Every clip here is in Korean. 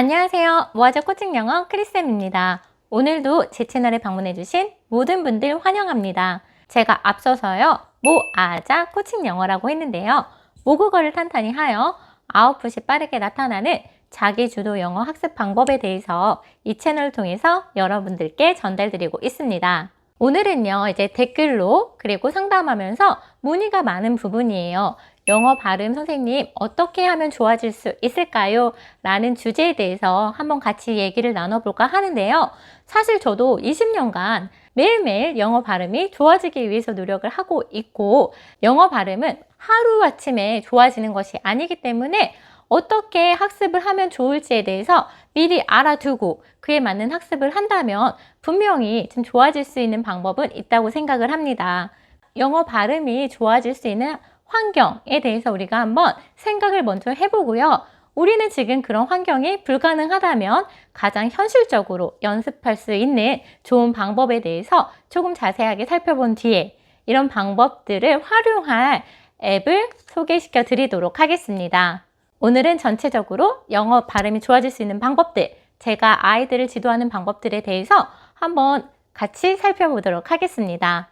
안녕하세요. 모아적 코칭 영어 크리쌤입니다. 오늘도 제 채널에 방문해주신 모든 분들 환영합니다. 제가 앞서서요, 모아자 코칭 영어라고 했는데요. 모국어를 탄탄히 하여 아웃풋이 빠르게 나타나는 자기주도 영어 학습 방법에 대해서 이 채널을 통해서 여러분들께 전달드리고 있습니다. 오늘은요, 이제 댓글로 그리고 상담하면서 문의가 많은 부분이에요. 영어 발음 선생님 어떻게 하면 좋아질 수 있을까요? 라는 주제에 대해서 한번 같이 얘기를 나눠볼까 하는데요. 사실 저도 20년간 매일매일 영어 발음이 좋아지기 위해서 노력을 하고 있고, 영어 발음은 하루아침에 좋아지는 것이 아니기 때문에 어떻게 학습을 하면 좋을지에 대해서 미리 알아두고 그에 맞는 학습을 한다면 분명히 좀 좋아질 수 있는 방법은 있다고 생각을 합니다. 영어 발음이 좋아질 수 있는 환경에 대해서 우리가 한번 생각을 먼저 해보고요. 우리는 지금 그런 환경이 불가능하다면 가장 현실적으로 연습할 수 있는 좋은 방법에 대해서 조금 자세하게 살펴본 뒤에 이런 방법들을 활용할 앱을 소개시켜 드리도록 하겠습니다. 오늘은 전체적으로 영어 발음이 좋아질 수 있는 방법들, 제가 아이들을 지도하는 방법들에 대해서 한번 같이 살펴보도록 하겠습니다.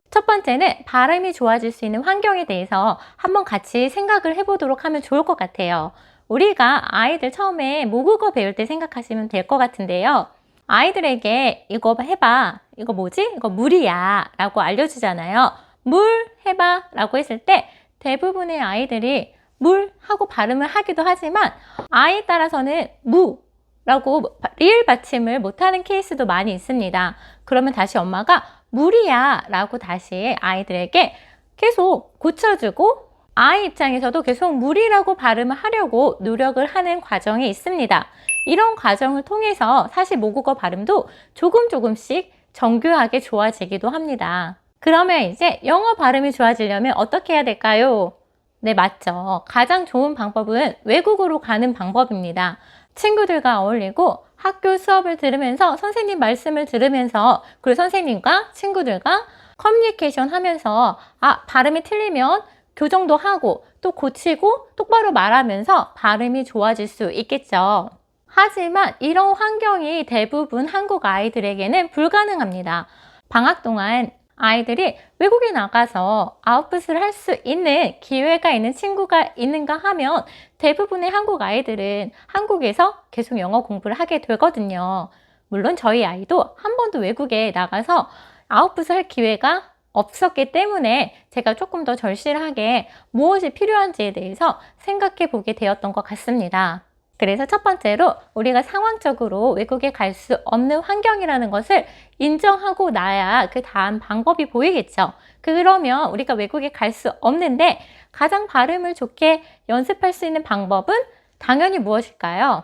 첫 번째는 발음이 좋아질 수 있는 환경에 대해서 한번 같이 생각을 해보도록 하면 좋을 것 같아요. 우리가 아이들 처음에 모국어 배울 때 생각하시면 될 것 같은데요. 아이들에게 이거 해봐, 이거 뭐지? 이거 물이야 라고 알려주잖아요. 물 해봐 라고 했을 때 대부분의 아이들이 물 하고 발음을 하기도 하지만 아이에 따라서는 무 라고 리을 받침을 못하는 케이스도 많이 있습니다. 그러면 다시 엄마가 물이야 라고 다시 아이들에게 계속 고쳐주고 아이 입장에서도 계속 물이라고 발음을 하려고 노력을 하는 과정이 있습니다. 이런 과정을 통해서 사실 모국어 발음도 조금씩 정교하게 좋아지기도 합니다. 그러면 이제 영어 발음이 좋아지려면 어떻게 해야 될까요? 네, 맞죠. 가장 좋은 방법은 외국어로 가는 방법입니다. 친구들과 어울리고 학교 수업을 들으면서 선생님 말씀을 들으면서 그리고 선생님과 친구들과 커뮤니케이션 하면서 발음이 틀리면 교정도 하고 또 고치고 똑바로 말하면서 발음이 좋아질 수 있겠죠. 하지만 이런 환경이 대부분 한국 아이들에게는 불가능합니다. 방학 동안 아이들이 외국에 나가서 아웃풋을 할 수 있는 기회가 있는 친구가 있는가 하면 대부분의 한국 아이들은 한국에서 계속 영어 공부를 하게 되거든요. 물론 저희 아이도 한 번도 외국에 나가서 아웃풋을 할 기회가 없었기 때문에 제가 조금 더 절실하게 무엇이 필요한지에 대해서 생각해 보게 되었던 것 같습니다. 그래서 첫 번째로 우리가 상황적으로 외국에 갈 수 없는 환경이라는 것을 인정하고 나야 그 다음 방법이 보이겠죠. 그러면 우리가 외국에 갈 수 없는데 가장 발음을 좋게 연습할 수 있는 방법은 당연히 무엇일까요?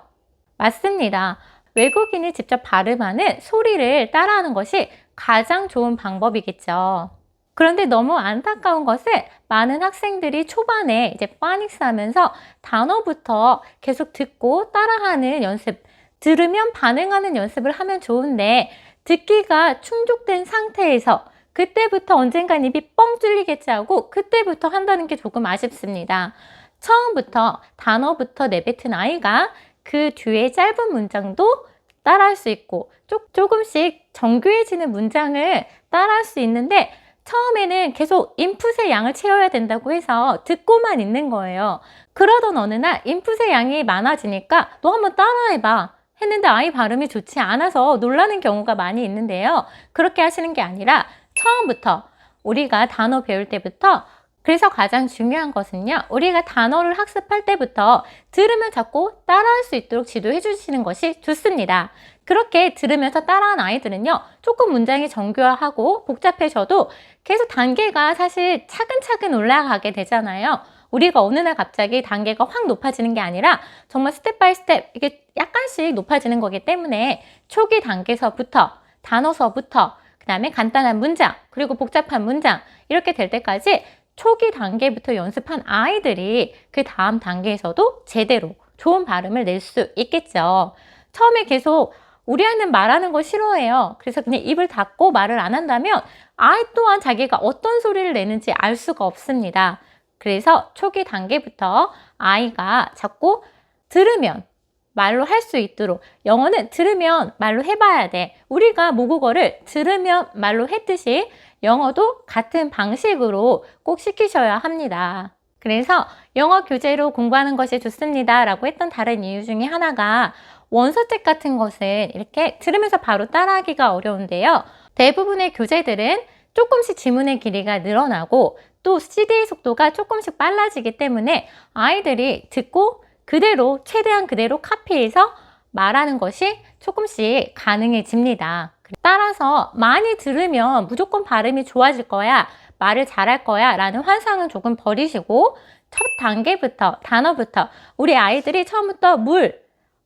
맞습니다. 외국인이 직접 발음하는 소리를 따라하는 것이 가장 좋은 방법이겠죠. 그런데 너무 안타까운 것은 많은 학생들이 초반에 이제 파닉스 하면서 단어부터 계속 듣고 따라하는 연습, 들으면 반응하는 연습을 하면 좋은데 듣기가 충족된 상태에서 그때부터 언젠간 입이 뻥 뚫리겠지 하고 그때부터 한다는 게 조금 아쉽습니다. 처음부터 단어부터 내뱉은 아이가 그 뒤에 짧은 문장도 따라할 수 있고 조금씩 정교해지는 문장을 따라할 수 있는데 처음에는 계속 인풋의 양을 채워야 된다고 해서 듣고만 있는 거예요. 그러던 어느 날 인풋의 양이 많아지니까 너 한번 따라해봐 했는데 아이 발음이 좋지 않아서 놀라는 경우가 많이 있는데요. 그렇게 하시는 게 아니라 처음부터 우리가 단어 배울 때부터 그래서 가장 중요한 것은요. 우리가 단어를 학습할 때부터 들으면 자꾸 따라할 수 있도록 지도해 주시는 것이 좋습니다. 그렇게 들으면서 따라한 아이들은요. 조금 문장이 정교하고 복잡해져도 계속 단계가 사실 차근차근 올라가게 되잖아요. 우리가 어느 날 갑자기 단계가 확 높아지는 게 아니라 정말 스텝 바이 스텝 이게 약간씩 높아지는 거기 때문에 초기 단계서부터 단어서부터 그 다음에 간단한 문장 그리고 복잡한 문장 이렇게 될 때까지 초기 단계부터 연습한 아이들이 그 다음 단계에서도 제대로 좋은 발음을 낼 수 있겠죠. 처음에 계속 우리 아이는 말하는 거 싫어해요. 그래서 그냥 입을 닫고 말을 안 한다면 아이 또한 자기가 어떤 소리를 내는지 알 수가 없습니다. 그래서 초기 단계부터 아이가 자꾸 들으면 말로 할 수 있도록, 영어는 들으면 말로 해봐야 돼. 우리가 모국어를 들으면 말로 했듯이 영어도 같은 방식으로 꼭 시키셔야 합니다. 그래서 영어 교재로 공부하는 것이 좋습니다 라고 했던 다른 이유 중에 하나가, 원서책 같은 것은 이렇게 들으면서 바로 따라하기가 어려운데요. 대부분의 교재들은 조금씩 지문의 길이가 늘어나고 또 CD의 속도가 조금씩 빨라지기 때문에 아이들이 듣고 그대로, 최대한 그대로 카피해서 말하는 것이 조금씩 가능해집니다. 따라서 많이 들으면 무조건 발음이 좋아질 거야, 말을 잘할 거야 라는 환상은 조금 버리시고, 첫 단계부터, 단어부터 우리 아이들이 처음부터 물,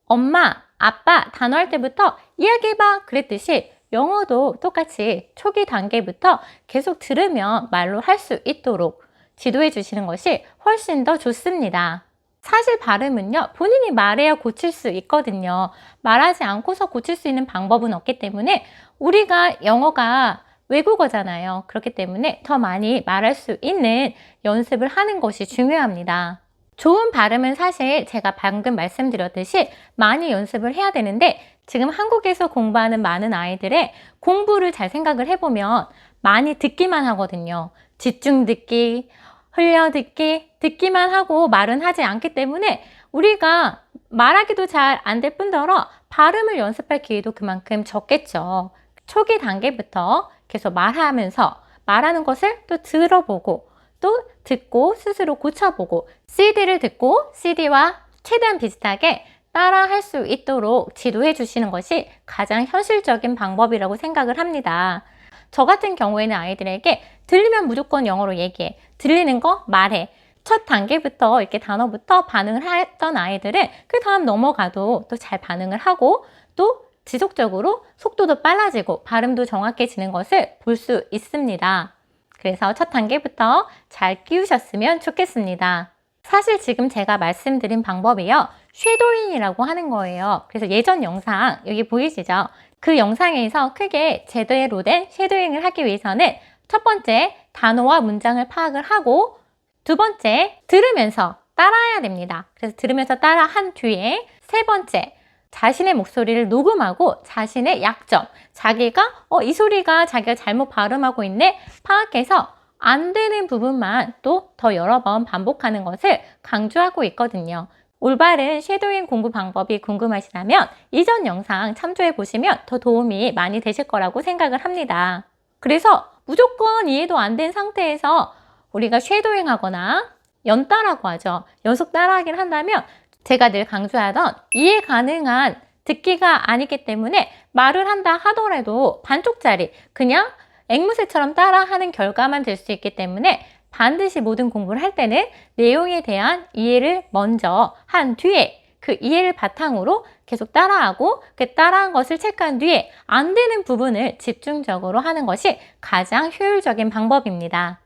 엄마, 아빠 단어 할 때부터 이야기해봐 그랬듯이 영어도 똑같이 초기 단계부터 계속 들으면 말로 할 수 있도록 지도해 주시는 것이 훨씬 더 좋습니다. 사실 발음은요, 본인이 말해야 고칠 수 있거든요. 말하지 않고서 고칠 수 있는 방법은 없기 때문에, 우리가 영어가 외국어잖아요. 그렇기 때문에 더 많이 말할 수 있는 연습을 하는 것이 중요합니다. 좋은 발음은 사실 제가 방금 말씀드렸듯이 많이 연습을 해야 되는데, 지금 한국에서 공부하는 많은 아이들의 공부를 잘 생각을 해보면 많이 듣기만 하거든요. 집중 듣기, 흘려듣기, 듣기만 하고 말은 하지 않기 때문에 우리가 말하기도 잘 안 될 뿐더러 발음을 연습할 기회도 그만큼 적겠죠. 초기 단계부터 계속 말하면서 말하는 것을 또 들어보고 또 듣고 스스로 고쳐보고, CD를 듣고 CD와 최대한 비슷하게 따라 할 수 있도록 지도해 주시는 것이 가장 현실적인 방법이라고 생각을 합니다. 저 같은 경우에는 아이들에게 들리면 무조건 영어로 얘기해, 들리는 거 말해, 첫 단계부터 이렇게 단어부터 반응을 했던 아이들은 그 다음 넘어가도 또 잘 반응을 하고 또 지속적으로 속도도 빨라지고 발음도 정확해지는 것을 볼 수 있습니다. 그래서 첫 단계부터 잘 끼우셨으면 좋겠습니다. 사실 지금 제가 말씀드린 방법이요, 쉐도잉이라고 하는 거예요. 그래서 예전 영상 여기 보이시죠? 그 영상에서 크게 제대로 된 쉐도잉을 하기 위해서는 첫 번째, 단어와 문장을 파악을 하고, 두 번째, 들으면서 따라해야 됩니다. 그래서 들으면서 따라한 뒤에 세 번째, 자신의 목소리를 녹음하고 자신의 약점, 자기가 이 소리가 자기가 잘못 발음하고 있네 파악해서 안 되는 부분만 또 더 여러 번 반복하는 것을 강조하고 있거든요. 올바른 쉐도잉 공부 방법이 궁금하시다면 이전 영상 참조해 보시면 더 도움이 많이 되실 거라고 생각을 합니다. 그래서 무조건 이해도 안 된 상태에서 우리가 쉐도잉 하거나 연따라고 하죠. 연속 따라하기를 한다면 제가 늘 강조하던 이해 가능한 듣기가 아니기 때문에 말을 한다 하더라도 반쪽짜리 그냥 앵무새처럼 따라하는 결과만 될 수 있기 때문에 반드시 모든 공부를 할 때는 내용에 대한 이해를 먼저 한 뒤에 그 이해를 바탕으로 계속 따라하고 그 따라한 것을 체크한 뒤에 안 되는 부분을 집중적으로 하는 것이 가장 효율적인 방법입니다.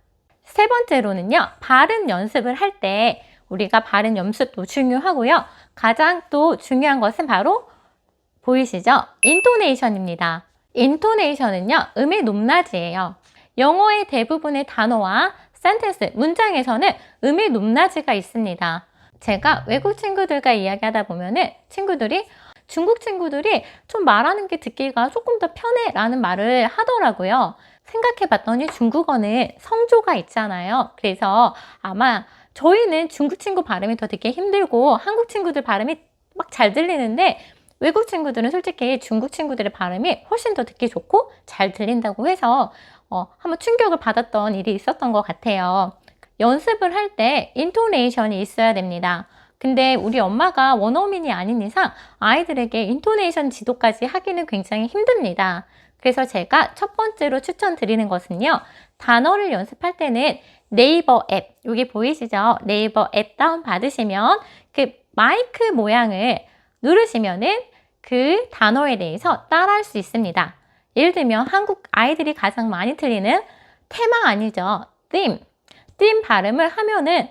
세 번째로는요, 발음 연습을 할 때 우리가 발음 연습도 중요하고요. 가장 또 중요한 것은 바로 보이시죠? 인토네이션입니다. 인토네이션은요, 음의 높낮이에요. 영어의 대부분의 단어와 센텐스, 문장에서는 음의 높낮이가 있습니다. 제가 외국 친구들과 이야기하다 보면은 중국 친구들이 좀 말하는 게 듣기가 조금 더 편해 라는 말을 하더라고요. 생각해 봤더니 중국어는 성조가 있잖아요. 그래서 아마 저희는 중국 친구 발음이 더 듣기 힘들고 한국 친구들 발음이 막 잘 들리는데, 외국 친구들은 솔직히 중국 친구들의 발음이 훨씬 더 듣기 좋고 잘 들린다고 해서 한번 충격을 받았던 일이 있었던 것 같아요. 연습을 할 때 인토네이션이 있어야 됩니다. 근데 우리 엄마가 원어민이 아닌 이상 아이들에게 인토네이션 지도까지 하기는 굉장히 힘듭니다. 그래서 제가 첫 번째로 추천드리는 것은요, 단어를 연습할 때는 네이버 앱, 여기 보이시죠? 네이버 앱 다운 받으시면 그 마이크 모양을 누르시면은 그 단어에 대해서 따라할 수 있습니다. 예를 들면 한국 아이들이 가장 많이 틀리는 테마 아니죠? theme 발음을 하면은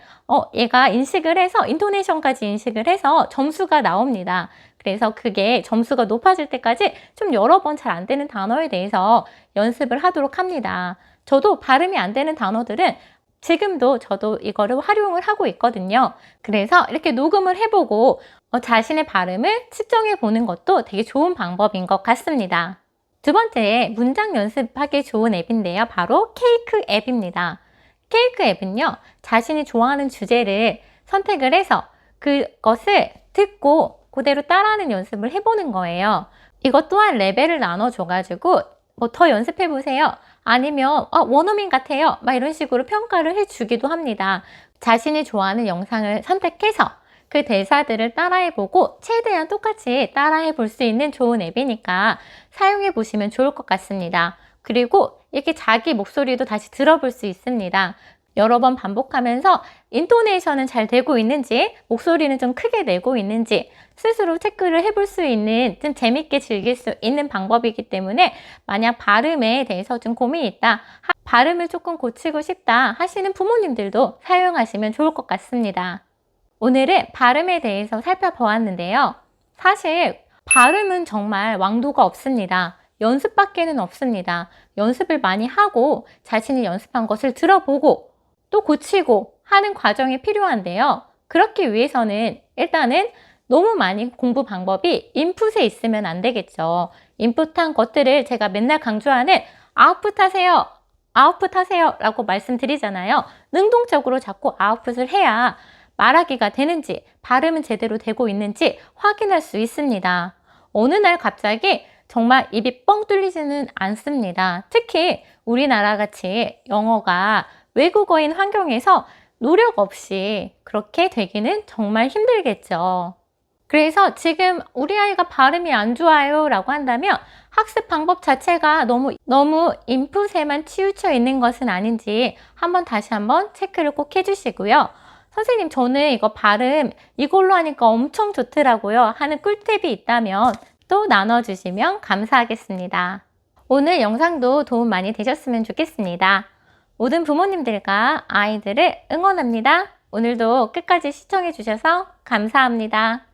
얘가 인식을 해서 인토네이션까지 인식을 해서 점수가 나옵니다. 그래서 그게 점수가 높아질 때까지 좀 여러 번 잘 안 되는 단어에 대해서 연습을 하도록 합니다. 저도 발음이 안 되는 단어들은 지금도 저도 이거를 활용을 하고 있거든요. 그래서 이렇게 녹음을 해보고 자신의 발음을 측정해 보는 것도 되게 좋은 방법인 것 같습니다. 두 번째, 문장 연습하기 좋은 앱인데요. 바로 케이크 앱입니다. 케이크 앱은요, 자신이 좋아하는 주제를 선택을 해서 그것을 듣고 그대로 따라하는 연습을 해보는 거예요. 이것 또한 레벨을 나눠줘가지고 더 연습해보세요. 아니면 원어민 같아요. 막 이런 식으로 평가를 해주기도 합니다. 자신이 좋아하는 영상을 선택해서 그 대사들을 따라해보고 최대한 똑같이 따라해볼 수 있는 좋은 앱이니까 사용해보시면 좋을 것 같습니다. 그리고 이렇게 자기 목소리도 다시 들어볼 수 있습니다. 여러 번 반복하면서 인토네이션은 잘 되고 있는지, 목소리는 좀 크게 내고 있는지 스스로 체크를 해볼 수 있는, 좀 재밌게 즐길 수 있는 방법이기 때문에 만약 발음에 대해서 좀 고민이 있다, 발음을 조금 고치고 싶다 하시는 부모님들도 사용하시면 좋을 것 같습니다. 오늘은 발음에 대해서 살펴보았는데요. 사실 발음은 정말 왕도가 없습니다. 연습밖에는 없습니다. 연습을 많이 하고 자신이 연습한 것을 들어보고 또 고치고 하는 과정이 필요한데요. 그렇기 위해서는 일단은 너무 많이 공부 방법이 인풋에 있으면 안 되겠죠. 인풋한 것들을 제가 맨날 강조하는 아웃풋 하세요. 아웃풋 하세요 라고 말씀드리잖아요. 능동적으로 자꾸 아웃풋을 해야 말하기가 되는지, 발음은 제대로 되고 있는지 확인할 수 있습니다. 어느 날 갑자기 정말 입이 뻥 뚫리지는 않습니다. 특히 우리나라 같이 영어가 외국어인 환경에서 노력 없이 그렇게 되기는 정말 힘들겠죠. 그래서 지금 우리 아이가 발음이 안 좋아요 라고 한다면 학습 방법 자체가 너무 인풋에만 치우쳐 있는 것은 아닌지 다시 한번 체크를 꼭 해주시고요. 선생님, 저는 이거 발음 이걸로 하니까 엄청 좋더라고요 하는 꿀팁이 있다면 또 나눠주시면 감사하겠습니다. 오늘 영상도 도움 많이 되셨으면 좋겠습니다. 모든 부모님들과 아이들을 응원합니다. 오늘도 끝까지 시청해 주셔서 감사합니다.